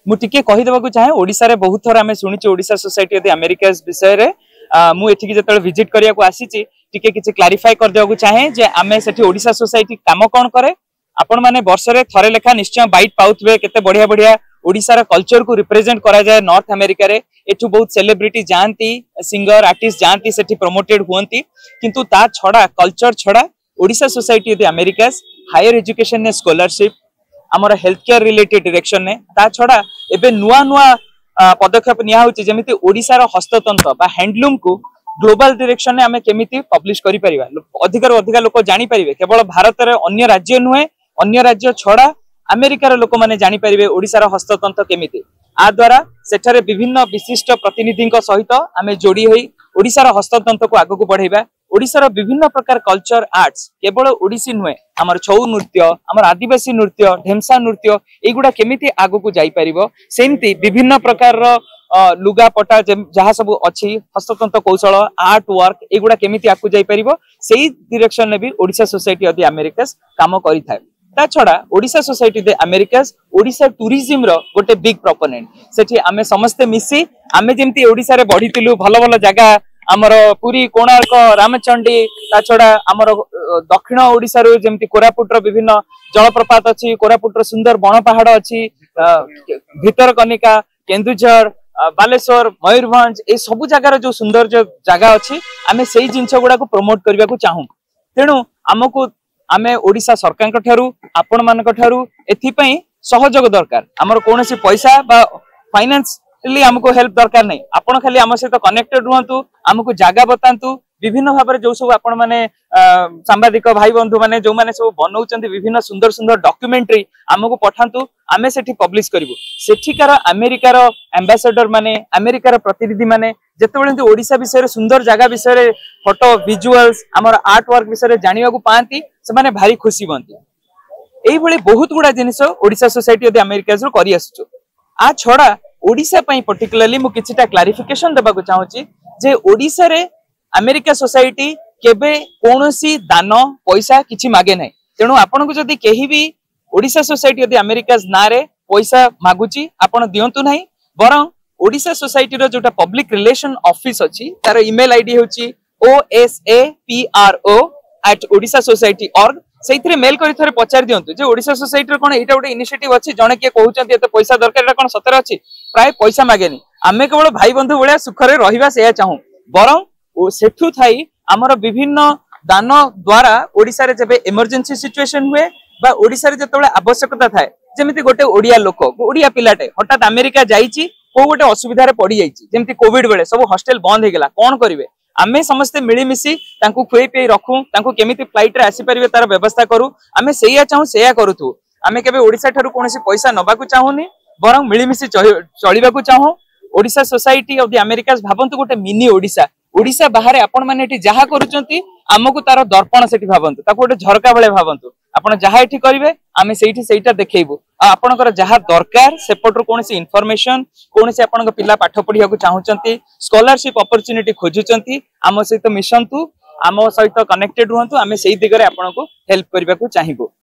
मुझे कहीदेक चाहे ओडिशा रे बहुत थर आम शुणी Odisha society of the America's विषय रे मुझे जो विजिट करने आसी किसी क्लारिफाई कर देवा चाहे जे आम से ओडिशा सोसाइटी काम कौन करे आपण माने वर्ष रे थरे लेखा निश्चय बाइट पाउथबे केते बढ़िया बढ़िया ओडिशा रा कल्चर को रिप्रेजेंट करा जाए नॉर्थ अमेरिका रे एठू बहुत सेलिब्रिटी जानती सिंगर आर्टिस्ट जानती सेठी प्रमोटेड हुंती किंतु ता छड़ा कल्चर छड़ा Odisha society of the Americas higher education ने स्कॉलरशिप आमर हेल्थ केयर रिलेटेड डायरेक्शन ने ता छड़ा एबे नुआ नुआ पदक्षेप निया होची जेमिति ओडिशा रा हस्ततंत्र बा हैंडलूम को ग्लोबल डायरेक्शन ने आमे केमिति पब्लिश करि परिबा अधिक रु अधिक लोक जानि परिबे केवल भारत रे अन्य राज्य नुहे अन्य राज्य छड़ा अमेरिकार लोक माने जानि परिबे ओडिशा रा हस्ततंत्र केमिति आ द्वारा सेठारे विभिन्न विशिष्ट प्रतिनिधि सहित आमे जोड़ी होई ओडिशा रा हस्ततंत्र को आगु को बढ़ाइबा ओडिशा रा विभिन्न प्रकार कल्चर आर्ट्स केवल ओडिसी नुहे हमर छौ नृत्य हमर आदिवासी नृत्य ढेमसा नृत्य एगुडा केमिति आगु को जाई परिबो सेमति विभिन्न प्रकार रो लुगा पटा जहाँ सब अच्छी हस्ततंत्र कौशल आर्ट वर्क एगुडा केमिति आगु जाई परिबो सेही डायरेक्शन ने भी Odisha society of the Americas काम करि थाए ता छड़ा Odisha society of the Americas Odisha tourism रो गोटे बिग प्रोपोनेंट सेठी आमे समस्ते मिसी आमे जेमति ओडिशा रे बढ़ितिलु भलो भलो जगह आमर पुरी कोणार्क रामचंडी ता छड़ा आमर दक्षिण ओडिशा रो जेमति कोरापुट रो विभिन्न जलप्रपात अछि कोरापुट रो सुंदर बण पहाड़ अछि भितरकनिका केन्दुझर बालेश्वर मयूरभंज ए सबु जगार जो सुंदर जो जगह अच्छी आमे सेही जिंस गुडा को प्रमोट करबा को चाहू तेणु आमको आमे ओडिशा सरकार ठारू आपण मानक ठारू एथि पई सहयोग दरकार हमर कोनोसी पैसा बा फाइनेंस हमको हेल्प दरकार नहीं आपण खाली आम सहित कनेक्टेड रुहतु आमको जागा बतातु विभिन्न भाव में जो सब आपण माने सांबादिक भाई बंधु माने जो माने सब बनाउचंती विभिन्न सुंदर सुंदर डॉक्यूमेंट्री आमको पठांतु आमे सेठी पब्लिश करिवु सेठिकार अमेरिकार एम्बेसडर माने अमेरिकार प्रतिनिधि माने जेतेबेले ओडिशा विषय सुंदर जगह विषय फोटो विजुअल्स आमर आर्ट वर्क विषय जानिबा को पांती से माने भारी खुशी बनती एई भली बहुत गुडा जिनिस Odisha society of the Americas रो करि आसुचो आ छड़ा ओडिशा पई पर्टिकुलरली मु किछिटा क्लारिफिकेशन देबा को चाहूची जे ओडिशा रे अमेरिका सोसाइटी केबे कोनोसी दान पैसा किछि मागे नै तेणु आपन को जदी केही भी Odisha society of the America's ना रे पैसा मागुची आपन दियंतु नै बरं ओडिशा सोसाइटी रो जोटा पब्लिक रिलेशन ऑफिस अछि तार ईमेल आईडी होची osapro@odisasociety.org सेइथरे मेल करि थरे पचार दियंतु जे ओडिशा सोसाइटी रो कोन एटा गोटे इनिशिएटिव अछि जणे के कहउचंती एते पैसा दरकार एटा कोन सतर अछि प्राय पैसा मागेनी आमे केवल भाई बंधु बळिया सुखरे रहिबा सेया चाहू बरं ओ सेठु थाई हमर विभिन्न दान द्वारा ओडिशा रे जेबे इमरजेंसी सिचुएशन हुए बा ओडिशा रे जतबे आवश्यकता थाए जेमिति गोटे ओडिया लोक ओडिया पिलाटे हठात अमेरिका जाईची को गोटे असुविधा रे पड़ी जाईची जेमिति कोविड बेले सब हॉस्टल बंद हे गेला कोन करिवे आमे समस्ते मिली मिसी तांकु खुई पे रखू तांकु केमिति फ्लाइट रे आसी परिवे तार व्यवस्था करू आमे सेया चाहू सेया करूथु आमे केबे ओडिशा ठारू कोनोसी पैसा नबा को चाहूनी बरं मिली मिसी चलिबा को चाहू Odisha society of the Americas भाबंतु गोटे मिनी ओडिशा ओडिशा बाहर आपण माने एठी जहा करूचंती हमकु तार दर्पण सेठी भाबंतु ताको गोटे झरका बेले भाबंतु आपण जहा एठी करिवे आमे सेठी सेटा देखैबु आपणकर जहा दरकार सेपटरो कोनसी इन्फॉर्मेशन कोनसी आपणक पिला पाठ पढिया को चाहूचंती स्कॉलरशिप अपॉर्चुनिटी खोजुचंती आम सहित मिशंतु आम सहित कनेक्टेड रुहंतु आमे सेही दिगरे आपणको हेल्प करबा को चाहिबो।